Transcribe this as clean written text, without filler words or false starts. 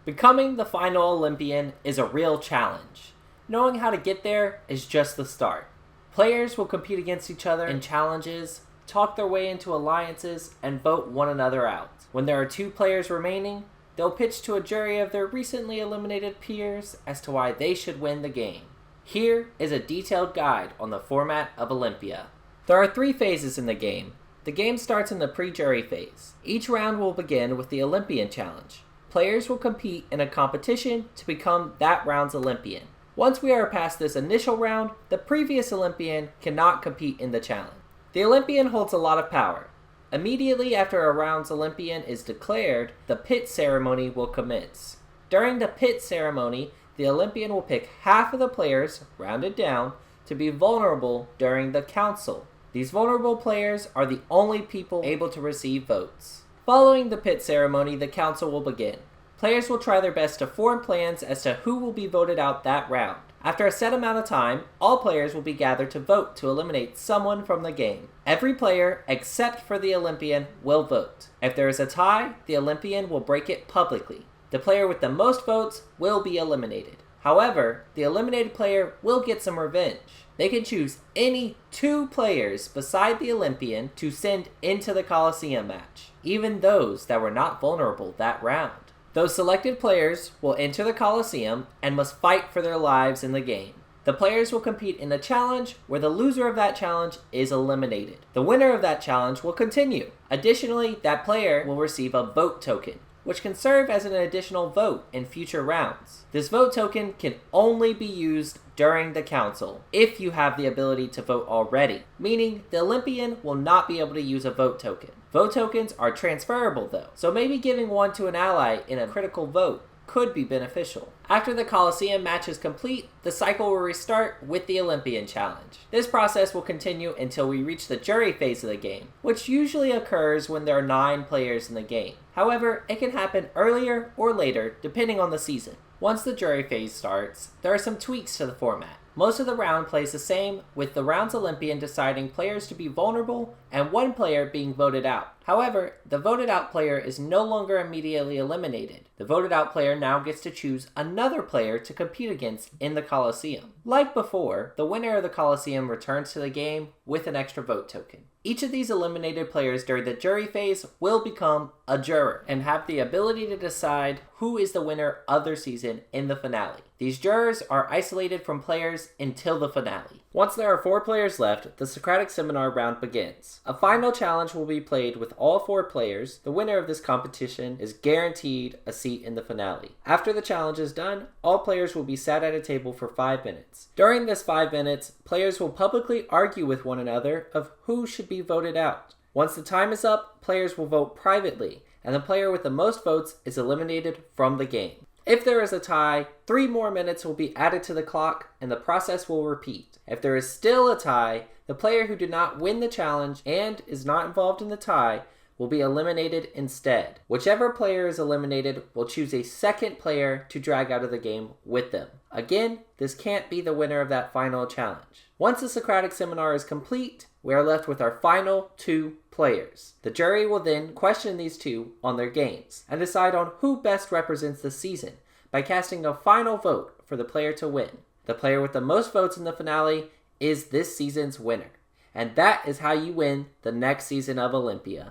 Becoming the final Olympian is a real challenge. Knowing how to get there is just the start. Players will compete against each other in challenges, talk their way into alliances, and vote one another out. When there are 2 players remaining, they'll pitch to a jury of their recently eliminated peers as to why they should win the game. Here is a detailed guide on the format of Olympia. There are 3 phases in the game. The game starts in the pre-jury phase. Each round will begin with the Olympian challenge. Players will compete in a competition to become that round's Olympian. Once we are past this initial round, the previous Olympian cannot compete in the challenge. The Olympian holds a lot of power. Immediately after a round's Olympian is declared, the pit ceremony will commence. During the pit ceremony, the Olympian will pick half of the players, rounded down, to be vulnerable during the council. These vulnerable players are the only people able to receive votes. Following the pit ceremony, the council will begin. Players will try their best to form plans as to who will be voted out that round. After a set amount of time, all players will be gathered to vote to eliminate someone from the game. Every player, except for the Olympian, will vote. If there is a tie, the Olympian will break it publicly. The player with the most votes will be eliminated. However, the eliminated player will get some revenge. They can choose any 2 players beside the Olympian to send into the Coliseum match, even those that were not vulnerable that round. Those selected players will enter the Coliseum and must fight for their lives in the game. The players will compete in a challenge where the loser of that challenge is eliminated. The winner of that challenge will continue. Additionally, that player will receive a vote token, which can serve as an additional vote in future rounds. This vote token can only be used during the council if you have the ability to vote already, meaning the Olympian will not be able to use a vote token. Vote tokens are transferable though, so maybe giving one to an ally in a critical vote could be beneficial. After the Coliseum match is complete, the cycle will restart with the Olympian challenge. This process will continue until we reach the jury phase of the game, which usually occurs when there are 9 players in the game. However, it can happen earlier or later depending on the season. Once the jury phase starts, there are some tweaks to the format. Most of the round plays the same, with the round's Olympian deciding players to be vulnerable and 1 player being voted out. However, the voted out player is no longer immediately eliminated. The voted out player now gets to choose another player to compete against in the Coliseum. Like before, the winner of the Coliseum returns to the game with an extra vote token. Each of these eliminated players during the jury phase will become a juror and have the ability to decide who is the winner of their season in the finale. These jurors are isolated from players until the finale. Once there are 4 players left, the Socratic Seminar round begins. A final challenge will be played with all 4 players. The winner of this competition is guaranteed a seat in the finale. After the challenge is done, all players will be sat at a table for 5 minutes. During this 5 minutes, players will publicly argue with one another of who should be voted out. Once the time is up, players will vote privately, and the player with the most votes is eliminated from the game. If there is a tie, 3 more minutes will be added to the clock, and the process will repeat. If there is still a tie, the player who did not win the challenge and is not involved in the tie will be eliminated instead. Whichever player is eliminated will choose a second player to drag out of the game with them. Again, this can't be the winner of that final challenge. Once the Socratic Seminar is complete, we are left with our final 2 players. The jury will then question these 2 on their games and decide on who best represents the season by casting a final vote for the player to win. The player with the most votes in the finale is this season's winner. And that is how you win the next season of Olympia.